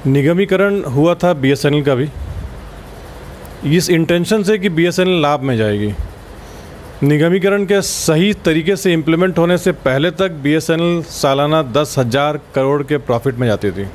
निगमीकरण हुआ था बीएसएनएल का भी, इस इंटेंशन से कि बीएसएनएल लाभ में जाएगी। निगमीकरण के सही तरीके से इम्प्लीमेंट होने से पहले तक बीएसएनएल सालाना 10,000 करोड़ के प्रॉफिट में जाती थी।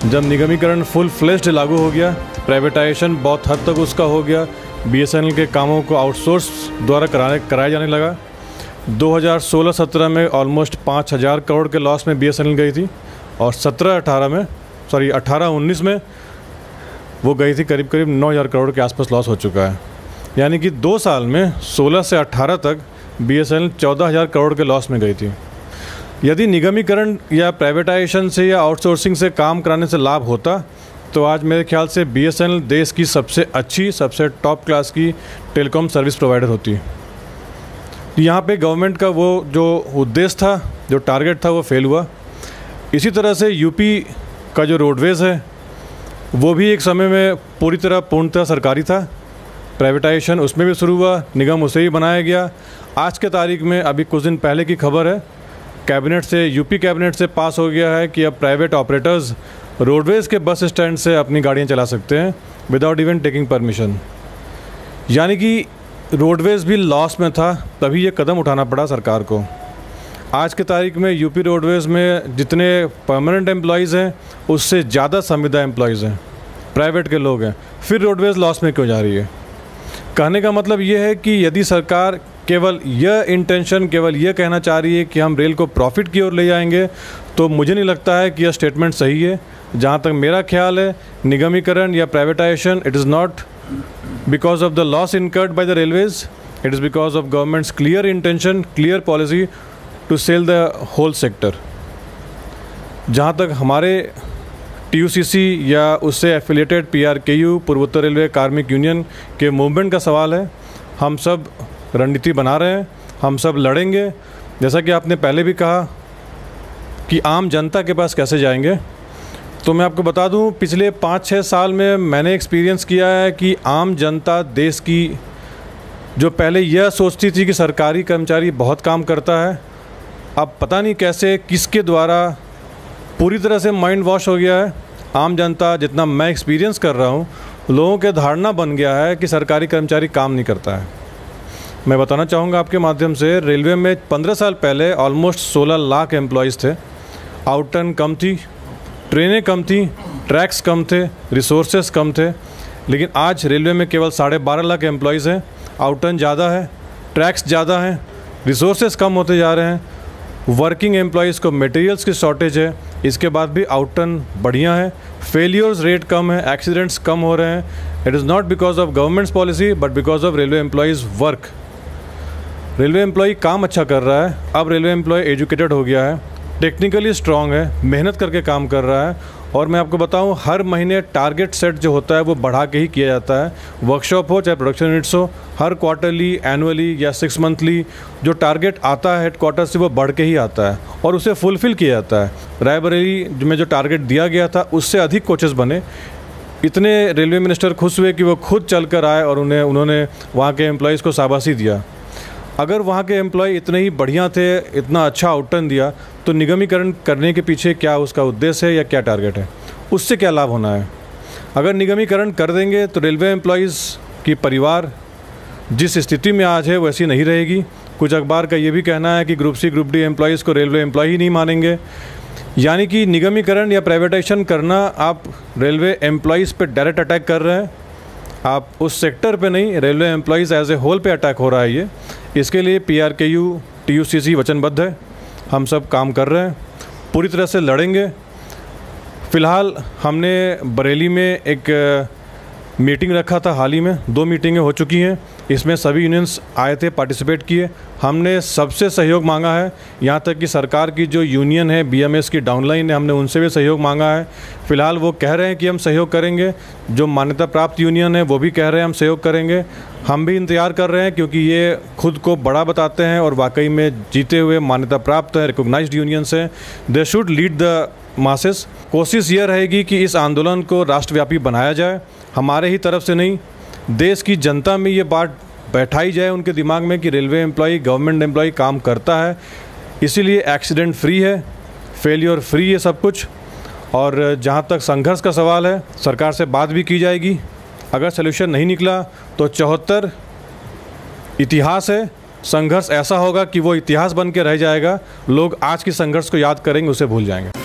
जब निगमीकरण फुल फ्लेश्ड लागू हो गया, प्राइवेटाइजेशन बहुत हद तक उसका हो गया, बीएसएनएल के कामों को आउटसोर्स द्वारा कराया जाने लगा। 2016-17 में ऑलमोस्ट 5,000 करोड़ के लॉस में बीएसएनएल गई थी और 18-19 में वो गई थी करीब 9,000 करोड़ के आसपास लॉस हो चुका है। यानी कि 2 साल में 16 से 18 तक बीएसएनएल 14,000 करोड़ के लॉस में गई थी। यदि निगमीकरण या प्राइवेटाइजेशन से या आउटसोर्सिंग से काम कराने से लाभ होता तो आज मेरे ख्याल से बीएसएनएल देश की सबसे अच्छी, सबसे टॉप क्लास की टेलीकॉम सर्विस प्रोवाइडर होती। यहाँ पे गवर्नमेंट का वो जो उद्देश्य था, जो टारगेट था, वो फेल हुआ। इसी तरह से यूपी का जो रोडवेज़ है वो भी एक समय में पूर्णतः सरकारी था। प्राइवेटाइजेशन उसमें भी शुरू हुआ, निगम उसे ही बनाया गया। आज के तारीख में अभी कुछ दिन पहले की खबर है, कैबिनेट से, यूपी कैबिनेट से पास हो गया है कि अब प्राइवेट ऑपरेटर्स रोडवेज़ के बस स्टैंड से अपनी गाड़ियाँ चला सकते हैं विदाउट इवन टेकिंग परमिशन। यानी कि रोडवेज़ भी लॉस में था, तभी ये कदम उठाना पड़ा सरकार को। आज के तारीख में यूपी रोडवेज़ में जितने परमानेंट एम्प्लॉयज़ हैं उससे ज़्यादा संविदा एम्प्लॉयज़ हैं, प्राइवेट के लोग हैं। फिर रोडवेज़ लॉस में क्यों जा रही है? कहने का मतलब ये है कि यदि सरकार केवल यह कहना चाह रही है कि हम रेल को प्रॉफिट की ओर ले जाएंगे, तो मुझे नहीं लगता है कि यह स्टेटमेंट सही है। जहाँ तक मेरा ख्याल है, निगमीकरण या privatization, it is not because of the loss incurred by the railways, it is because of government's clear intention, clear policy to sell the whole sector. जहाँ तक हमारे टीयूसीसी या उससे एफिलिएटेड पीआरकेयू, पूर्वोत्तर रेलवे कार्मिक यूनियन के मूवमेंट का सवाल है, हम सब रणनीति बना रहे हैं, हम सब लड़ेंगे। जैसा कि आपने पहले भी कहा कि आम जनता के पास कैसे जाएंगे, तो मैं आपको बता दूं, पिछले 5-6 साल में मैंने एक्सपीरियंस किया है कि आम जनता देश की, जो पहले यह सोचती थी कि सरकारी कर्मचारी बहुत काम करता है, अब पता नहीं कैसे किसके द्वारा पूरी तरह से माइंड वॉश हो गया है। आम जनता, जितना मैं एक्सपीरियंस कर रहा हूँ, लोगों के धारणा बन गया है कि सरकारी कर्मचारी काम नहीं करता है। मैं बताना चाहूँगा आपके माध्यम से, रेलवे में 15 साल पहले ऑलमोस्ट 16 लाख एम्प्लॉयज़ थे। आउटटर्न कम थी, ट्रेनें कम थी, ट्रैक्स कम थे, रिसोर्सेज कम थे। लेकिन आज रेलवे में केवल 12.5 लाख एम्प्लॉयज़ हैं। आउटटर्न ज़्यादा है, ट्रैक्स ज़्यादा हैं, रिसोर्सेज कम होते जा रहे हैं, वर्किंग एम्प्लॉयज़ को मटेरियल्स की शॉर्टेज है, इसके बाद भी आउटटर्न बढ़िया है, फेलियर्स रेट कम है, एक्सीडेंट्स कम हो रहे हैं। It is not because of government's policy but because of railway employees work. Railway employee काम अच्छा कर रहा है। अब रेलवे एम्प्लॉय एजुकेटेड हो गया है, टेक्निकली स्ट्रांग है, मेहनत करके काम कर रहा है। और मैं आपको बताऊं, हर महीने टारगेट सेट जो होता है वो बढ़ा के ही किया जाता है। वर्कशॉप हो चाहे प्रोडक्शन यूनिट्स हो, हर क्वार्टरली, एनुअली या 6 मंथली जो टारगेट आता है हेडक्वार्टर से, वो बढ़ के ही आता है और उसे फुलफ़िल किया जाता है। रायबरेली में जो टारगेट दिया गया था उससे अधिक कोचेस बने। इतने रेलवे मिनिस्टर खुश हुए कि वो खुद चल कर आए और उन्होंने वहाँ के एम्प्लॉयज़ को शाबाशी दिया। अगर वहाँ के एम्प्लॉय इतने ही बढ़िया थे, इतना अच्छा आउटटर्न दिया, तो निगमीकरण करने के पीछे क्या उसका उद्देश्य है या क्या टारगेट है, उससे क्या लाभ होना है? अगर निगमीकरण कर देंगे तो रेलवे एम्प्लॉयज़ की परिवार जिस स्थिति में आज है वैसी नहीं रहेगी। कुछ अखबार का ये भी कहना है कि group C, group D employees को रेलवे एम्प्लॉय ही नहीं मानेंगे। यानी कि निगमीकरण या प्राइवेटाइजेशन करना, आप रेलवे एम्प्लॉयज़ पे डायरेक्ट अटैक कर रहे हैं। आप उस सेक्टर पे नहीं, railway employees as a whole पे अटैक हो रहा है ये। इसके लिए पीआरकेयू, टीयूसीसी वचनबद्ध है, हम सब काम कर रहे हैं, पूरी तरह से लड़ेंगे। फ़िलहाल हमने बरेली में एक मीटिंग रखा था, हाल ही में 2 मीटिंगें हो चुकी हैं। इसमें सभी यूनियंस आए थे, पार्टिसिपेट किए। हमने सबसे सहयोग मांगा है, यहाँ तक कि सरकार की जो यूनियन है, बीएमएस की डाउनलाइन है, हमने उनसे भी सहयोग मांगा है। फ़िलहाल वो कह रहे हैं कि हम सहयोग करेंगे। जो मान्यता प्राप्त यूनियन है वो भी कह रहे हैं हम सहयोग करेंगे। हम भी इंतज़ार कर रहे हैं क्योंकि ये खुद को बड़ा बताते हैं और वाकई में जीते हुए मान्यता प्राप्त है, रिकॉग्नाइज्ड यूनियंस हैं। They should lead the masses. कोशिश ये रहेगी कि इस आंदोलन को राष्ट्रव्यापी बनाया जाए, हमारे ही तरफ से नहीं, देश की जनता में ये बात बैठाई जाए उनके दिमाग में कि रेलवे एम्प्लॉय, गवर्नमेंट एम्प्लॉय काम करता है, इसीलिए एक्सीडेंट फ्री है, फेलियर फ्री है सब कुछ। और जहाँ तक संघर्ष का सवाल है, सरकार से बात भी की जाएगी। अगर सलूशन नहीं निकला तो 74 इतिहास है, संघर्ष ऐसा होगा कि वो इतिहास बन के रह जाएगा। लोग आज की संघर्ष को याद करेंगे, उसे भूल जाएंगे।